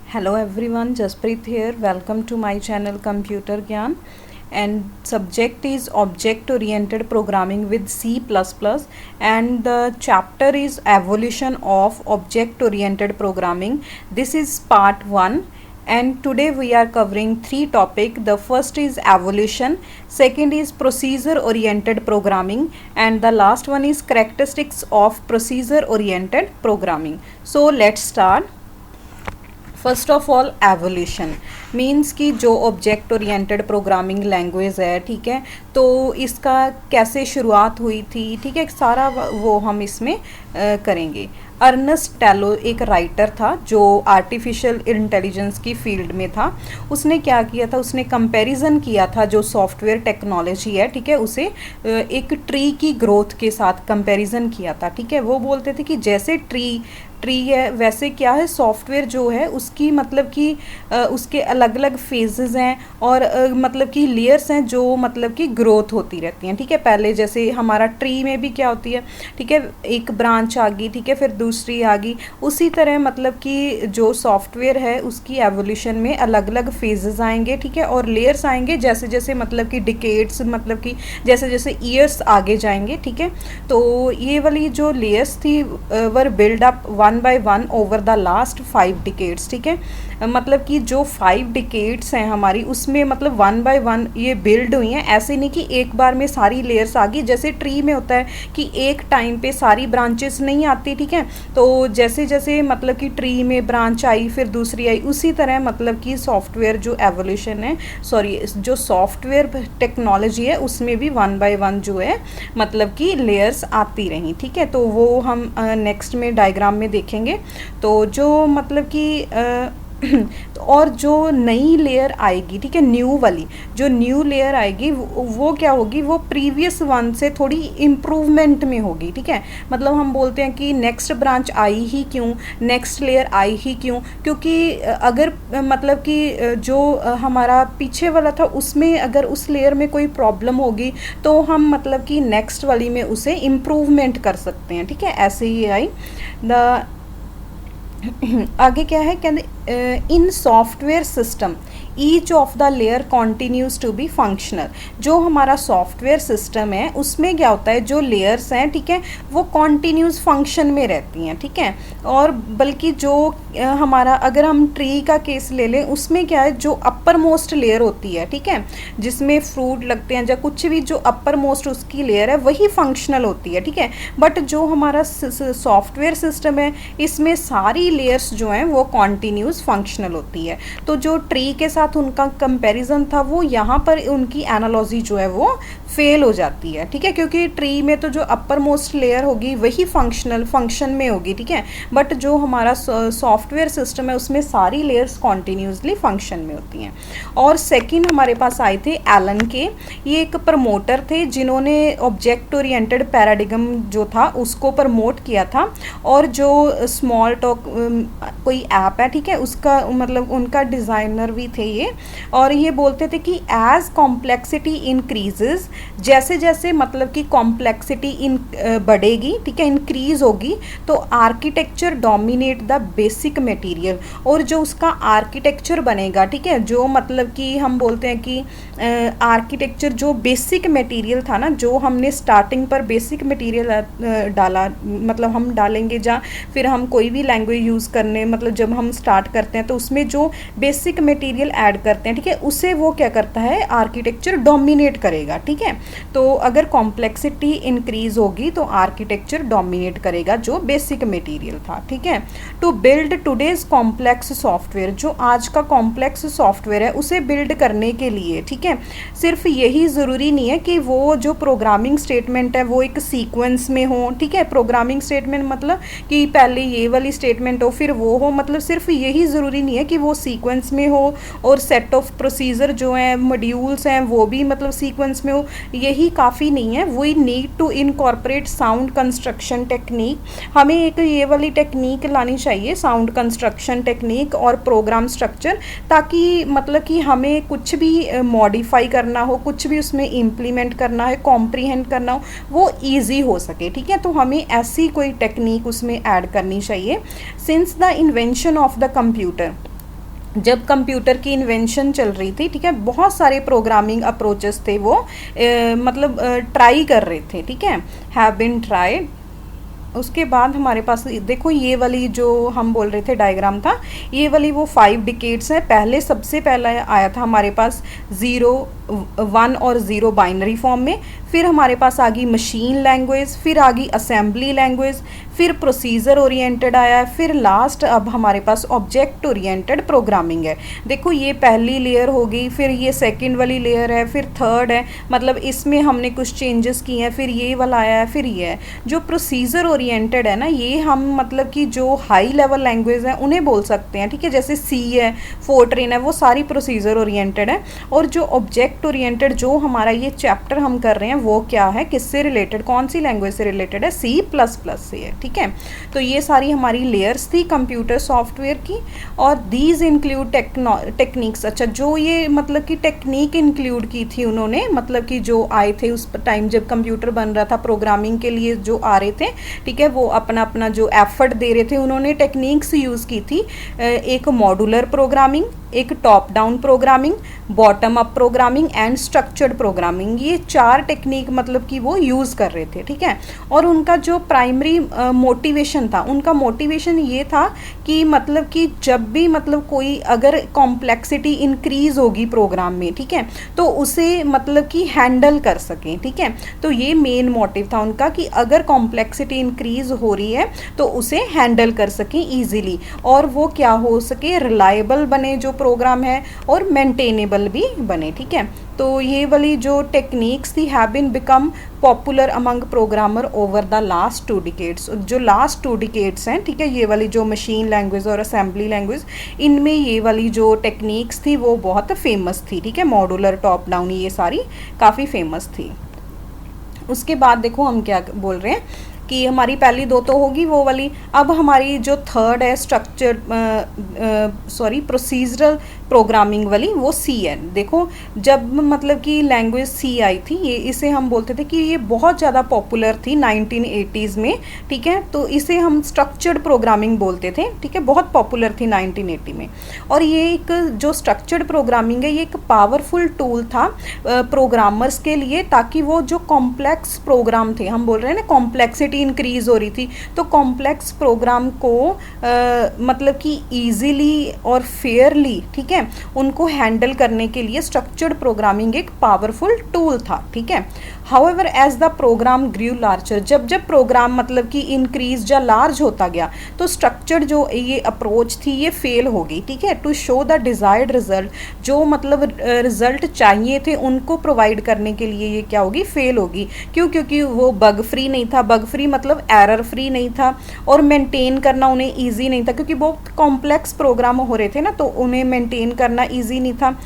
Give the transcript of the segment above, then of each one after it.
Hello everyone, Jaspreet here. Welcome to my channel Computer Gyan, and subject is object oriented programming with C++, and the chapter is evolution of object oriented programming. This is part 1, and today we are covering three topics. The first is evolution, second is procedure oriented programming, and the last one is characteristics of procedure oriented programming. So let's start. First of all evolution means कि जो object oriented programming language है, ठीक है, तो इसका कैसे शुरुआत हुई थी, ठीक है, सारा वो हम इसमें करेंगे। अर्नेस्ट टेलो एक राइटर था जो आर्टिफिशियल इंटेलिजेंस की फील्ड में था। उसने क्या किया था, उसने कंपैरिजन किया था जो सॉफ्टवेयर टेक्नोलॉजी है, ठीक है, उसे एक ट्री की ग्रोथ के साथ कंपैरिजन किया था, ठीक है। वो बोलते थे कि जैसे ट्री है वैसे क्या है सॉफ्टवेयर जो है उसकी मतलब कि उसके अलग अलग फेजेस हैं और मतलब कि लेयर्स हैं जो मतलब कि ग्रोथ होती रहती हैं, ठीक है। पहले जैसे हमारा ट्री में भी क्या होती है, ठीक है, एक ब्रांच आ गई, ठीक है, फिर दूसरी आ गई। उसी तरह मतलब कि जो सॉफ्टवेयर है उसकी एवोल्यूशन में अलग अलग फेजेस आएंगे, ठीक है, और लेयर्स आएंगे जैसे जैसे मतलब कि डिकेड्स मतलब कि जैसे जैसे ईयर्स आगे जाएंगे, ठीक है। तो ये वाली जो लेयर्स थी वर build up one by one over the last 5 decades, ठीक है। मतलब कि जो 5 डिकेड्स हैं हमारी उसमें मतलब वन बाय वन ये बिल्ड हुई हैं। ऐसे नहीं कि एक बार में सारी लेयर्स आ गई, जैसे ट्री में होता है कि एक टाइम पे सारी ब्रांचेस नहीं आती, ठीक है। तो जैसे जैसे मतलब कि ट्री में ब्रांच आई फिर दूसरी आई, उसी तरह मतलब कि सॉफ्टवेयर जो एवोल्यूशन है, सॉरी, जो सॉफ्टवेयर टेक्नोलॉजी है उसमें भी वन बाय वन जो है मतलब कि लेयर्स आती रहीं, ठीक है। तो वो हम नेक्स्ट में डायग्राम में देखेंगे। तो जो मतलब कि और जो नई लेयर आएगी, ठीक है, न्यू वाली जो न्यू लेयर आएगी वो क्या होगी, वो प्रीवियस वन से थोड़ी इम्प्रूवमेंट में होगी, ठीक है। मतलब हम बोलते हैं कि नेक्स्ट ब्रांच आई ही क्यों, नेक्स्ट लेयर आई ही क्यों, क्योंकि अगर मतलब कि जो हमारा पीछे वाला था उसमें अगर उस लेयर में कोई प्रॉब्लम होगी तो हम मतलब कि नेक्स्ट वाली में उसे इम्प्रूवमेंट कर सकते हैं, ठीक है। ऐसे ही आई द आगे क्या है, कहते in software system each of the layer continues to be functional. जो हमारा सॉफ्टवेयर सिस्टम है उसमें क्या होता है, जो लेयर्स हैं, ठीक है, वो कॉन्टीन्यूस फंक्शन में रहती हैं, ठीक है। और बल्कि जो हमारा अगर हम ट्री का केस ले लें उसमें क्या है, जो अपर मोस्ट लेयर होती है, ठीक है, जिसमें फ्रूट लगते हैं या कुछ भी, जो अपर मोस्ट उसकी लेयर है वही फंक्शनल होती है, ठीक है। बट जो हमारा सॉफ्टवेयर सिस्टम है इसमें सारी लेयर्स जो हैं वो कॉन्टीन्यूस फंक्शनल होती है। तो जो ट्री के साथ उनका कंपैरिजन था वो यहाँ पर उनकी एनालॉजी जो है वो फेल हो जाती है, ठीक है, क्योंकि ट्री में तो जो अपर मोस्ट लेयर होगी वही फंक्शन में होगी, ठीक है। बट जो हमारा सॉफ्टवेयर सिस्टम है उसमें सारी लेयर्स कॉन्टीन्यूसली फंक्शन में होती हैं। और सेकंड हमारे पास आए थे एलन के, ये एक प्रमोटर थे जिन्होंने ऑब्जेक्ट ओरिएंटेड पैराडिगम जो था उसको प्रमोट किया था। और जो स्मॉल टॉक कोई ऐप है, ठीक है, उसका मतलब उनका डिज़ाइनर भी थे ये। और ये बोलते थे कि एज कॉम्प्लेक्सिटी इंक्रीजेज, जैसे जैसे मतलब कि कॉम्प्लेक्सिटी बढ़ेगी, ठीक है, इंक्रीज होगी, तो architecture dominate the basic material. और जो उसका आर्किटेक्चर बनेगा, ठीक है, जो मतलब कि हम बोलते हैं कि आर्किटेक्चर जो बेसिक मटेरियल था ना, जो हमने स्टार्टिंग पर बेसिक मटेरियल डाला, मतलब हम डालेंगे या फिर हम कोई भी लैंग्वेज यूज़ करने मतलब जब हम स्टार्ट करते हैं तो उसमें जो बेसिक मटेरियल ऐड करते हैं, ठीक है, उसे वो क्या करता है, आर्किटेक्चर डोमिनेट करेगा, ठीक है। तो अगर कॉम्प्लेक्सिटी इंक्रीज होगी तो आर्किटेक्चर डोमिनेट करेगा जो बेसिक मटेरियल था, ठीक है। To build today's complex software, जो आज का कॉम्प्लेक्स सॉफ्टवेयर है उसे बिल्ड करने के लिए, ठीक है, सिर्फ यही ज़रूरी नहीं है कि वो जो प्रोग्रामिंग स्टेटमेंट है वो एक सीक्वेंस में हो, ठीक है। प्रोग्रामिंग स्टेटमेंट मतलब कि पहले ये वाली स्टेटमेंट हो फिर वो हो, मतलब सिर्फ यही ज़रूरी नहीं है कि वो सीक्वेंस में हो और सेट ऑफ प्रोसीजर जो हैं मॉड्यूल्स हैं वो भी मतलब सीक्वेंस में हो, यही काफ़ी नहीं है। We need to incorporate sound construction technique, हमें एक ये वाली टेक्निक लानी चाहिए, साउंड कंस्ट्रक्शन टेक्निक और प्रोग्राम स्ट्रक्चर, ताकि मतलब कि हमें कुछ भी मॉडिफाई करना हो, कुछ भी उसमें इम्प्लीमेंट करना है, कॉम्प्रीहेंड करना हो, वो ईजी हो सके, ठीक है। तो हमें ऐसी कोई टेक्निक उसमें ऐड करनी चाहिए। Since the invention of the computer, जब कंप्यूटर की इन्वेंशन चल रही थी, ठीक है, बहुत सारे प्रोग्रामिंग अप्रोचेस थे वो मतलब ट्राई कर रहे थे, ठीक है, हैव बीन ट्राइड। उसके बाद हमारे पास देखो ये वाली जो हम बोल रहे थे डायग्राम था, ये वाली वो 5 डिकेड्स है। पहले सबसे पहला आया था हमारे पास 0, 1 और 0 बाइनरी फॉर्म में, फिर हमारे पास आ गई मशीन लैंग्वेज, फिर आ गई असेंबली लैंग्वेज, फिर प्रोसीजर ओरिएंटेड आया, फिर लास्ट अब हमारे पास ऑब्जेक्ट ओरिएंटेड प्रोग्रामिंग है। देखो ये पहली लेयर हो गई, फिर ये सेकंड वाली लेयर है, फिर थर्ड है, मतलब इसमें हमने कुछ चेंजेस किए हैं, फिर ये वाला आया है, फिर ये है। जो प्रोसीजर ओरिएंटेड है ना, ये हम मतलब कि जो हाई लेवल लैंग्वेज है उन्हें बोल सकते हैं, ठीक है, जैसे सी है, फोर्ट्रेन है, वो सारी प्रोसीजर ओरिएंटेड है। और जो ऑब्जेक्ट ओरिएंटेड जो हमारा ये चैप्टर हम कर रहे हैं वो क्या है, किससे रिलेटेड, कौन सी लैंग्वेज से रिलेटेड है, C++ से है, ठीक है। तो ये सारी हमारी लेयर्स थी कंप्यूटर सॉफ्टवेयर की। और दीज इंक्लूड टेक्निक्स, अच्छा जो ये मतलब कि टेक्निक इंक्लूड की थी उन्होंने, मतलब कि जो आए थे उस टाइम जब कंप्यूटर बन रहा था, प्रोग्रामिंग के लिए जो आ रहे थे, ठीक है, वो अपना अपना जो एफर्ट दे रहे थे, उन्होंने टेक्निक्स यूज़ की थी। एक मॉड्यूलर प्रोग्रामिंग, एक top down programming, bottom up programming and structured programming, ये 4 टेक्निक मतलब कि वो यूज़ कर रहे थे, ठीक है। और उनका जो प्राइमरी मोटिवेशन था, उनका मोटिवेशन ये था कि मतलब कि जब भी मतलब कोई अगर कॉम्प्लेक्सिटी इंक्रीज़ होगी प्रोग्राम में, ठीक है, तो उसे मतलब कि हैंडल कर सकें, ठीक है। तो ये मेन मोटिव था उनका कि अगर कॉम्प्लेक्सिटी इंक्रीज़ हो रही है तो उसे हैंडल कर सकें ईजिली, और वो क्या हो सके, रिलायबल बने जो प्रोग्राम है, और मेंटेनेबल भी बने, ठीक है। तो ये वाली जो टेक्निक्स थी have been become popular among programmer over the last 2 decades. जो लास्ट 2 डिकेड्स हैं, ठीक है, ये वाली जो मशीन लैंग्वेज और असेंबली लैंग्वेज, इनमें ये वाली जो टेक्निक्स थी वो बहुत फेमस थी, ठीक है, मॉड्यूलर, टॉप डाउन, ये सारी काफ़ी फेमस थी। उसके बाद देखो हम क्या बोल रहे हैं कि हमारी पहली 2 तो होगी वो वाली। अब हमारी जो थर्ड है स्ट्रक्चर प्रोसीजरल प्रोग्रामिंग वाली, वो C है। देखो जब मतलब कि लैंग्वेज C आई थी, ये इसे हम बोलते थे कि ये बहुत ज़्यादा पॉपुलर थी 1980s में, ठीक है, तो इसे हम स्ट्रक्चर्ड प्रोग्रामिंग बोलते थे, ठीक है, बहुत पॉपुलर थी 1980 में। और ये एक जो स्ट्रक्चर्ड प्रोग्रामिंग है, ये एक पावरफुल टूल था प्रोग्रामर्स के लिए, ताकि वो जो कॉम्प्लेक्स प्रोग्राम थे, हम बोल रहे हैं ना कॉम्प्लेक्सिटी इंक्रीज हो रही थी, तो कॉम्प्लेक्स प्रोग्राम को मतलब कि इजीली और फेयरली, ठीक है, उनको हैंडल करने के लिए स्ट्रक्चर्ड प्रोग्रामिंग एक पावरफुल टूल था, ठीक है। However as the program grew larger, जब जब प्रोग्राम मतलब कि इंक्रीज या लार्ज होता गया, तो स्ट्रक्चर्ड जो ये अप्रोच थी ये फेल हो गई, ठीक है। To show the desired result, जो मतलब रिजल्ट चाहिए थे उनको प्रोवाइड करने के लिए ये क्या होगी, फेल होगी। क्यों? क्योंकि वो बग फ्री नहीं था, बग फ्री मतलब एरर फ्री नहीं था, और मेंटेन करना उन्हें ईजी नहीं था, क्योंकि बहुत कॉम्प्लेक्स प्रोग्राम हो रहे थे ना, तो उन्हें मेंटेन करना ईजी नहीं था।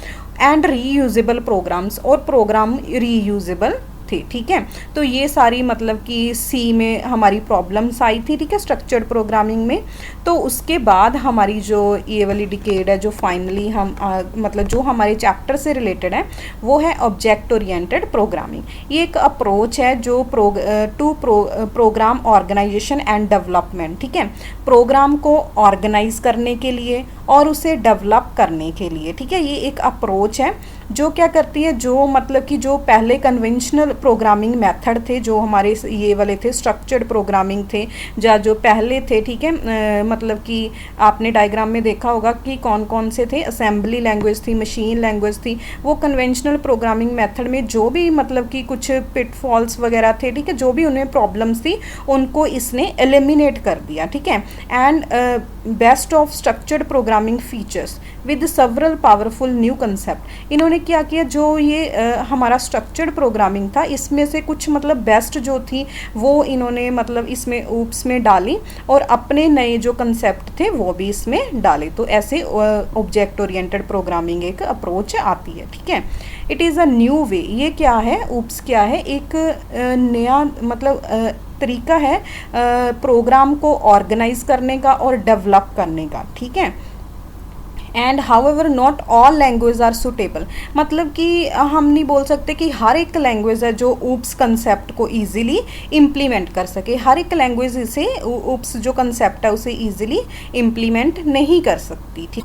एंड रीयूजेबल प्रोग्राम्स, और प्रोग्राम रीयूजेबल थे, ठीक है। तो ये सारी मतलब कि C में हमारी प्रॉब्लम्स आई थी, ठीक है, स्ट्रक्चर्ड प्रोग्रामिंग में। तो उसके बाद हमारी जो ये वाली डिकेड है, जो फाइनली हम मतलब जो हमारे चैप्टर से रिलेटेड है, वो है ऑब्जेक्ट ओरिएंटेड प्रोग्रामिंग। ये एक अप्रोच है जो प्रोग्राम ऑर्गेनाइजेशन एंड डेवलपमेंट, ठीक है, प्रोग्राम को ऑर्गेनाइज करने के लिए और उसे डेवलप करने के लिए, ठीक है। ये एक अप्रोच है जो क्या करती है, जो मतलब कि जो पहले कन्वेंशनल प्रोग्रामिंग मेथड थे, जो हमारे ये वाले थे स्ट्रक्चर्ड प्रोग्रामिंग थे, जो पहले थे, ठीक है, मतलब कि आपने डायग्राम में देखा होगा कि कौन कौन से थे, असेंबली लैंग्वेज थी, मशीन लैंग्वेज थी। वो कन्वेंशनल प्रोग्रामिंग मेथड में जो भी मतलब कि कुछ पिटफॉल्स वगैरह थे, ठीक है, जो भी उन्हें प्रॉब्लम्स थी, उनको इसने एलिमिनेट कर दिया, ठीक है। And best of structured programming features with several powerful new concept. इन्होंने क्या किया, जो ये हमारा स्ट्रक्चर्ड प्रोग्रामिंग था, इसमें से कुछ मतलब बेस्ट जो थी वो इन्होंने मतलब इसमें ऊप्स में डाली, और अपने नए जो कंसेप्ट थे वो भी इसमें डाले। तो ऐसे ऑब्जेक्ट ओरिएंटेड प्रोग्रामिंग एक अप्रोच आती है, ठीक है। It is a new way, ये क्या है, ऊप्स क्या है, एक नया मतलब तरीका है प्रोग्राम को ऑर्गेनाइज करने का और डेवलप करने का, ठीक है। And however not all language are suitable, मतलब कि हम नहीं बोल सकते कि हर एक लैंग्वेज है जो ऊप्स कंसेप्ट को ईजिली इम्प्लीमेंट कर सके। हर एक लैंग्वेज इसे ऊप्स जो कंसेप्ट है उसे ईजिली इम्प्लीमेंट नहीं कर सकती, ठीक।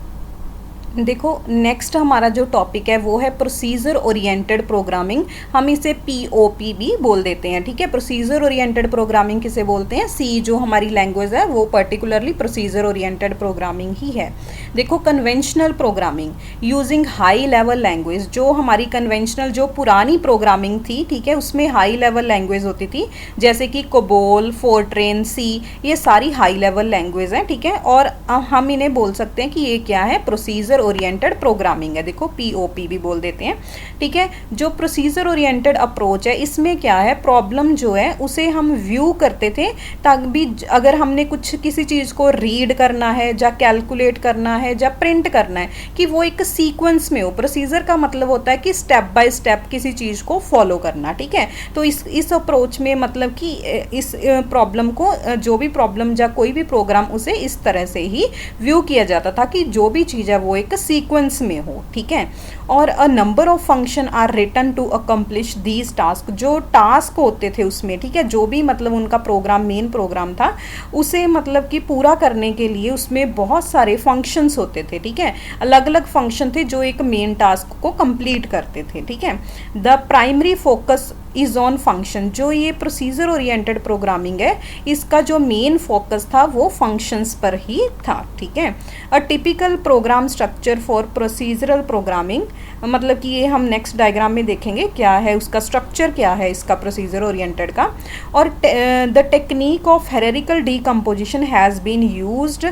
देखो नेक्स्ट हमारा जो टॉपिक है वो है प्रोसीजर ओरिएंटेड प्रोग्रामिंग। हम इसे POP भी बोल देते हैं, ठीक है। प्रोसीजर ओरिएंटेड प्रोग्रामिंग किसे बोलते हैं? सी जो हमारी लैंग्वेज है वो पर्टिकुलरली प्रोसीजर ओरिएंटेड प्रोग्रामिंग ही है। देखो conventional programming using high level language, जो हमारी कन्वेंशनल जो पुरानी प्रोग्रामिंग थी, ठीक है, उसमें हाई लेवल लैंग्वेज होती थी, जैसे कि कोबोल, फोर्ट्रेन, सी, ये सारी हाई लेवल लैंग्वेज हैं, ठीक है। और हम इन्हें बोल सकते हैं कि ये क्या है? प्रोसीजर ओरिएंटेड प्रोग्रामिंग है। देखो POP भी बोल देते हैं, ठीक है। जो प्रोसीजर ओरिएंटेड अप्रोच है इसमें क्या है, प्रॉब्लम जो है उसे हम व्यू करते थे, ताकि अगर हमने कुछ किसी चीज़ को रीड करना है या कैलकुलेट करना है या प्रिंट करना है, कि वो एक सीक्वेंस में हो। प्रोसीजर का मतलब होता है कि स्टेप बाय स्टेप किसी चीज़ को फॉलो करना, ठीक है। तो इस अप्रोच में मतलब कि इस प्रॉब्लम को, जो भी प्रॉब्लम या कोई भी प्रोग्राम, उसे इस तरह से ही व्यू किया जाता था कि जो भी चीज़ है वो एक सीक्वेंस में हो, ठीक है। और a number of function are written to accomplish these task, जो टास्क होते थे उसमें, ठीक है, जो भी मतलब उनका प्रोग्राम, मेन प्रोग्राम था, उसे मतलब कि पूरा करने के लिए उसमें बहुत सारे फंक्शंस होते थे, ठीक है। अलग अलग फंक्शन थे जो एक मेन टास्क को कंप्लीट करते थे, ठीक है। The primary focus is on function, जो ये प्रोसीजर ओरिएंटेड प्रोग्रामिंग है इसका जो मेन फोकस था वो फंक्शंस पर ही था, ठीक है। A typical program structure for procedural programming, मतलब कि ये हम नेक्स्ट डायग्राम में देखेंगे क्या है उसका स्ट्रक्चर, क्या है इसका प्रोसीजर ओरिएंटेड का। और the technique of hierarchical decomposition has been used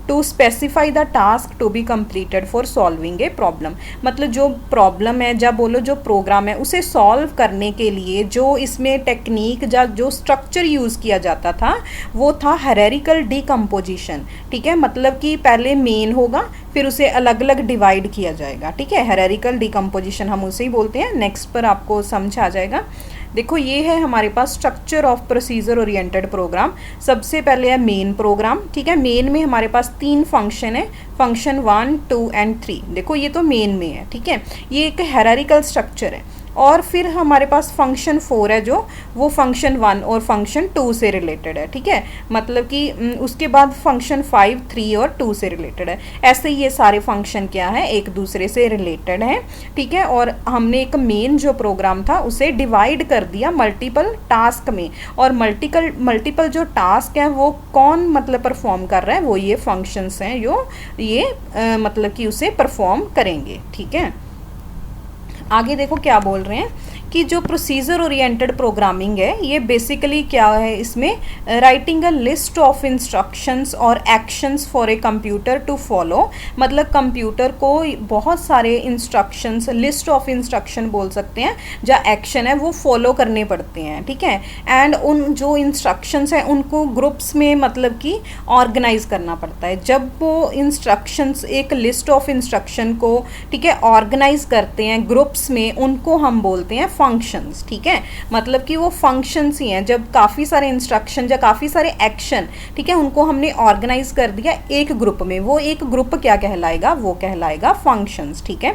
to specify the task to be completed for solving a problem, मतलब जो प्रॉब्लम है या बोलो जो प्रोग्राम है उसे सॉल्व करने के लिए जो इसमें टेक्निक या जो स्ट्रक्चर यूज़ किया जाता था वो था हेरेरिकल डीकम्पोजिशन, ठीक है। मतलब कि पहले मेन होगा, फिर उसे अलग अलग डिवाइड किया जाएगा, ठीक है। हेरेरिकल डीकम्पोजिशन हम उसे ही बोलते हैं। नेक्स्ट पर आपको समझ आ जाएगा। देखो ये है हमारे पास structure of procedure oriented program. सबसे पहले है मेन प्रोग्राम, ठीक है। मेन में हमारे पास 3 फंक्शन है, फंक्शन 1, 2 एंड 3। देखो ये तो मेन में है, ठीक है। ये एक हायरार्किकल स्ट्रक्चर है। और फिर हमारे पास फंक्शन 4 है जो वो फंक्शन 1 और फंक्शन 2 से रिलेटेड है, ठीक है। मतलब कि उसके बाद फंक्शन 5, 3 और 2 से रिलेटेड है। ऐसे ये सारे फंक्शन क्या है, एक दूसरे से रिलेटेड हैं, ठीक है। और हमने एक मेन जो प्रोग्राम था उसे डिवाइड कर दिया मल्टीपल टास्क में, और मल्टीपल जो टास्क हैं वो कौन मतलब परफॉर्म कर रहा है, वो ये फंक्शंस हैं जो ये मतलब कि उसे परफॉर्म करेंगे, ठीक है। आगे देखो क्या बोल रहे हैं कि जो प्रोसीजर ओरिएंटेड प्रोग्रामिंग है ये बेसिकली क्या है, इसमें writing a list of instructions और actions for a computer to follow, मतलब कंप्यूटर को बहुत सारे इंस्ट्रक्शंस, लिस्ट ऑफ इंस्ट्रक्शन बोल सकते हैं, जो एक्शन है वो फॉलो करने पड़ते हैं, ठीक है। एंड उन जो इंस्ट्रक्शंस हैं उनको ग्रुप्स में मतलब कि ऑर्गेनाइज करना पड़ता है। जब वो इंस्ट्रक्शंस, एक लिस्ट ऑफ इंस्ट्रक्शन को, ठीक है, ऑर्गेनाइज करते हैं ग्रुप्स में, उनको हम बोलते हैं फंक्शंस, ठीक है। मतलब कि वो फंक्शंस ही हैं। जब काफ़ी सारे इंस्ट्रक्शन या काफ़ी सारे एक्शन, ठीक है, उनको हमने ऑर्गेनाइज कर दिया एक ग्रुप में, वो एक ग्रुप क्या कहलाएगा, वो कहलाएगा फंक्शंस, ठीक है।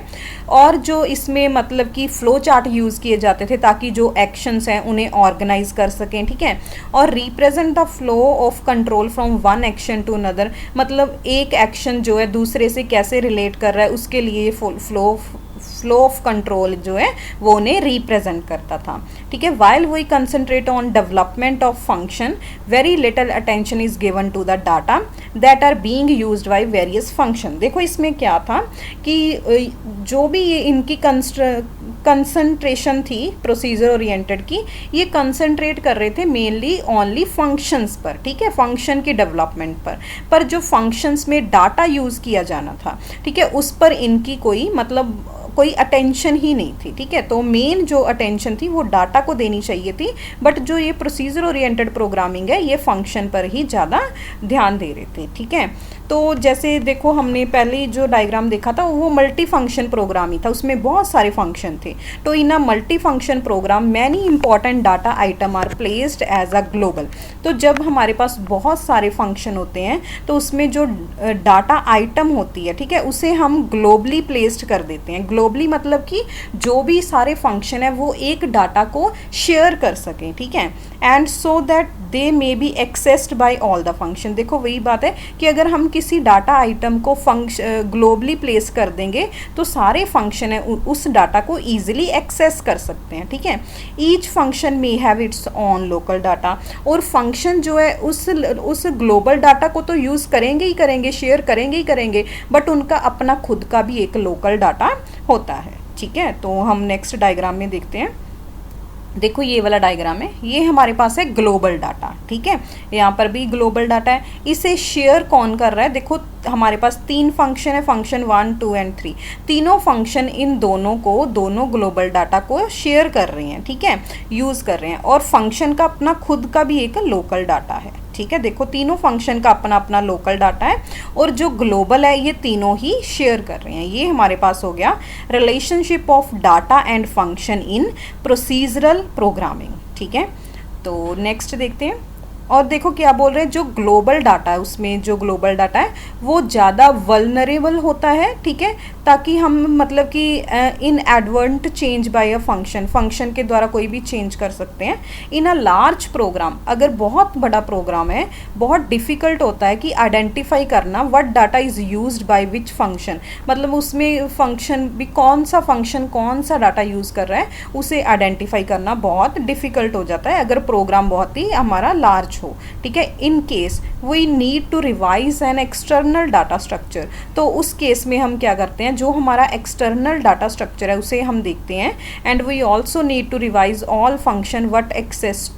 और जो इसमें मतलब कि फ्लो चार्ट यूज़ किए जाते थे ताकि जो एक्शंस हैं उन्हें ऑर्गेनाइज कर सकें, ठीक है। और represent the flow of control from one action to another, मतलब एक एक्शन जो है दूसरे से कैसे रिलेट कर रहा है उसके लिए फ्लो ऑफ कंट्रोल जो है वो उन्हें रिप्रेजेंट करता था, ठीक है। While we concentrate on development of function, very little attention is given to the data that are being used by various function. देखो इसमें क्या था कि जो भी ये इनकी कंसंट्रेशन थी प्रोसीजर ओरिएंटेड की, ये कंसंट्रेट कर रहे थे मेनली ओनली फंक्शंस पर, ठीक है, फंक्शन की डेवलपमेंट पर जो फंक्शंस में डाटा यूज़ किया जाना था, ठीक है, उस पर इनकी कोई अटेंशन ही नहीं थी, ठीक है। तो मेन जो अटेंशन थी वो डाटा को देनी चाहिए थी, बट जो ये प्रोसीजर ओरिएंटेड प्रोग्रामिंग है ये फंक्शन पर ही ज़्यादा ध्यान दे रहे थे, ठीक है। तो जैसे देखो हमने पहले जो डायग्राम देखा था वो मल्टी फंक्शन प्रोग्राम ही था, उसमें बहुत सारे फंक्शन थे। तो in a multi function program many important data item are placed as a global. तो जब हमारे पास बहुत सारे फंक्शन होते हैं तो उसमें जो डाटा आइटम होती है, ठीक है, उसे हम ग्लोबली प्लेस्ड कर देते हैं। ग्लोबली मतलब कि जो भी सारे फंक्शन है वो एक डाटा को शेयर कर सकें, ठीक है। And so that they may be accessed by all the function. देखो वही बात है कि अगर हम किसी डाटा आइटम को ग्लोबली प्लेस कर देंगे तो सारे फंक्शन है उस डाटा को ईजिली एक्सेस कर सकते हैं, ठीक है। Each function may have it's on local data, और फंक्शन जो है उस ग्लोबल डाटा को तो यूज़ करेंगे ही करेंगे, शेयर करेंगे ही करेंगे, बट उनका अपना खुद का भी एक लोकल डाटा होता है, ठीक है। तो हम नेक्स्ट डायग्राम में देखते हैं। देखो ये वाला डायग्राम है, ये हमारे पास है ग्लोबल डाटा, ठीक है। यहाँ पर भी ग्लोबल डाटा है, इसे शेयर कौन कर रहा है? देखो हमारे पास 3 फंक्शन है, फंक्शन 1, 2 एंड 3। तीनों फंक्शन इन दोनों ग्लोबल डाटा को शेयर कर रहे हैं, ठीक है, यूज़ कर रहे हैं, और फंक्शन का अपना खुद का भी एक लोकल डाटा है, ठीक है। देखो तीनों फंक्शन का अपना अपना लोकल डाटा है, और जो ग्लोबल है ये तीनों ही शेयर कर रहे हैं। ये हमारे पास हो गया relationship of data and function in procedural programming, ठीक है। तो नेक्स्ट देखते हैं। और देखो क्या बोल रहे हैं, जो ग्लोबल डाटा है उसमें जो ग्लोबल डाटा है वो ज़्यादा वल्नरेबल होता है, ठीक है, ताकि हम मतलब कि inadvertent change by a function के द्वारा कोई भी चेंज कर सकते हैं। इन अ लार्ज प्रोग्राम, अगर बहुत बड़ा प्रोग्राम है, बहुत डिफ़िकल्ट होता है कि आइडेंटिफाई करना what data is used by which function, मतलब उसमें फंक्शन भी कौन सा फंक्शन कौन सा डाटा यूज़ कर रहा है उसे आइडेंटिफाई करना बहुत डिफ़िकल्ट हो जाता है अगर प्रोग्राम बहुत ही हमारा लार्ज हो, ठीक है। In case we need to revise an external data structure, तो उस केस में हम क्या करते हैं, जो हमारा एक्सटर्नल डाटा स्ट्रक्चर है उसे हम देखते हैं। And we also need to revise all function what access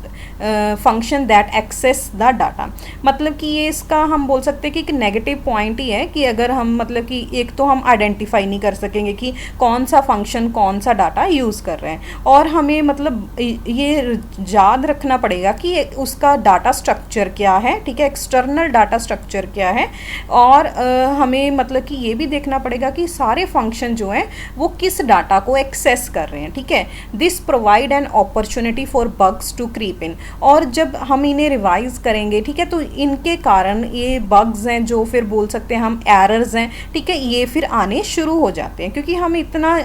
function that access the data, मतलब कि ये इसका हम बोल सकते हैं कि एक नेगेटिव पॉइंट ही है कि अगर हम मतलब कि एक तो हम आइडेंटिफाई नहीं कर सकेंगे कि कौन सा फंक्शन कौन सा डाटा यूज़ कर रहे हैं, और हमें मतलब ये याद रखना पड़ेगा कि उसका डाटा स्ट्रक्चर क्या है, ठीक है, एक्सटर्नल डाटा स्ट्रक्चर क्या है, और हमें मतलब कि ये भी देखना पड़ेगा कि सारे फंक्शन जो हैं वो किस डाटा को एक्सेस कर रहे हैं, ठीक है। This provide an opportunity for bugs to creep in, और जब हम इन्हें रिवाइज करेंगे, ठीक है, तो इनके कारण ये बग्स हैं जो फिर बोल सकते हैं हम एरर्स हैं, ठीक है, ये फिर आने शुरू हो जाते हैं, क्योंकि हम इतना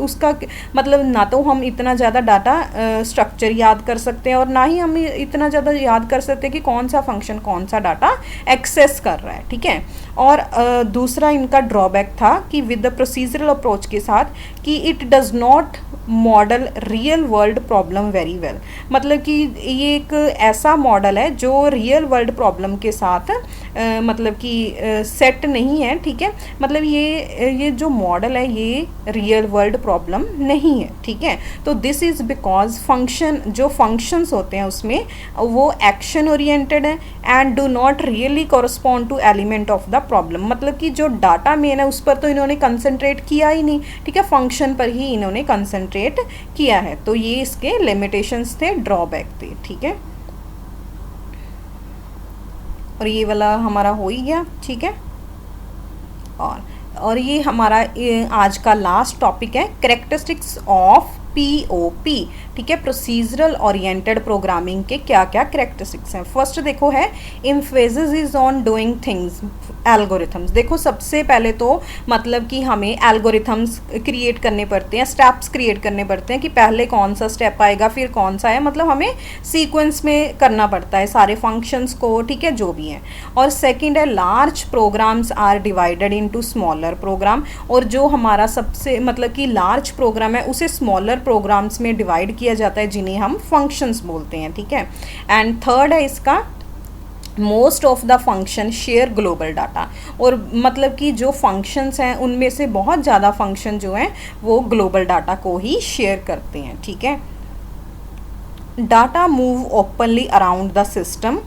उसका मतलब ना तो हम इतना ज़्यादा डाटा स्ट्रक्चर याद कर सकते हैं और ना ही हम इतना ज़्यादा याद कर सकते हैं कि कौन सा फंक्शन कौन सा डाटा एक्सेस कर रहा है, ठीक है। और दूसरा इनका ड्रॉबैक था कि विद द प्रोसीजरल अप्रोच के साथ कि it does not model real world problem very well, मतलब कि ये एक ऐसा मॉडल है जो रियल वर्ल्ड प्रॉब्लम के साथ मतलब कि सेट नहीं है, ठीक है, मतलब ये जो मॉडल है ये रियल वर्ल्ड प्रॉब्लम नहीं है, ठीक है। तो दिस इज़ बिकॉज फंक्शन जो फंक्शंस होते हैं उसमें वो एक्शन ओरिएंटेड है and do not really correspond to element of the problem, मतलब कि जो डाटा मेन है उस पर तो इन्होंने कंसंट्रेट किया ही नहीं, ठीक है, फंक्शन पर ही इन्होंने कंसंट्रेट किया है। तो ये इसके लिमिटेशंस थे, ड्रॉबैक थे, ठीक है। और ये वाला हमारा हो ही गया, ठीक है। और ये हमारा आज का लास्ट टॉपिक है कैरेक्टरिस्टिक्स ऑफ POP, ठीक है, प्रोसीजरल ओरिएंटेड प्रोग्रामिंग के क्या क्या कैरेक्टरिस्टिक्स हैं। फर्स्ट देखो है emphasis is on doing things algorithms. देखो सबसे पहले तो मतलब कि हमें एल्गोरिथम्स क्रिएट करने पड़ते हैं, स्टेप्स क्रिएट करने पड़ते हैं कि पहले कौन सा स्टेप आएगा फिर कौन सा है, मतलब हमें सीक्वेंस में करना पड़ता है सारे फंक्शंस को, ठीक है, जो भी हैं। और सेकंड है large programs are divided into smaller program, और जो हमारा सबसे मतलब कि लार्ज प्रोग्राम है उसे स्मॉलर प्रोग्राम्स में डिवाइड किया जाता है जिन्हें हम फंक्शंस बोलते हैं, ठीक है। एंड थर्ड है इसका most of the function share global data, और मतलब कि जो फंक्शंस हैं उनमें से बहुत ज़्यादा फंक्शन जो हैं वो ग्लोबल डाटा को ही शेयर करते हैं, ठीक है। Data move openly around the system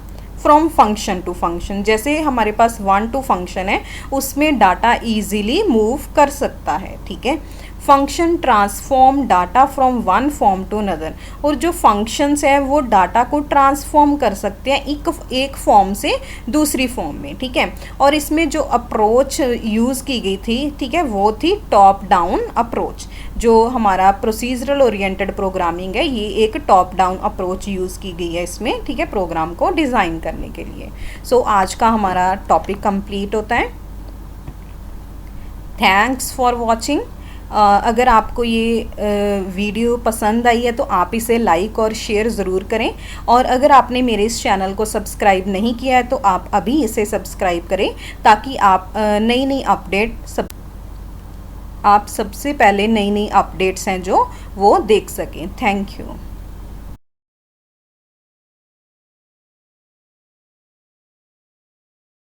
from function to function, जैसे हमारे पास 1 to फंक्शन है उसमें डाटा ईजीली मूव कर सकता है, ठीक है। Function transform data from one form to another, और जो फंक्शंस हैं वो डाटा को ट्रांसफॉर्म कर सकते हैं एक फॉर्म से दूसरी फॉर्म में, ठीक है। और इसमें जो अप्रोच यूज़ की गई थी, ठीक है, वो थी टॉप डाउन अप्रोच। जो हमारा प्रोसीजरल ओरिएंटेड प्रोग्रामिंग है ये एक टॉप डाउन अप्रोच यूज़ की गई है इसमें, ठीक है, प्रोग्राम को डिज़ाइन करने के लिए। सो आज का हमारा टॉपिक कंप्लीट होता है। Thanks for watching. अगर आपको ये वीडियो पसंद आई है तो आप इसे लाइक और शेयर ज़रूर करें, और अगर आपने मेरे इस चैनल को सब्सक्राइब नहीं किया है तो आप अभी इसे सब्सक्राइब करें, ताकि आप नई नई अपडेट आप सबसे पहले नई नई अपडेट्स हैं जो वो देख सकें। Thank you.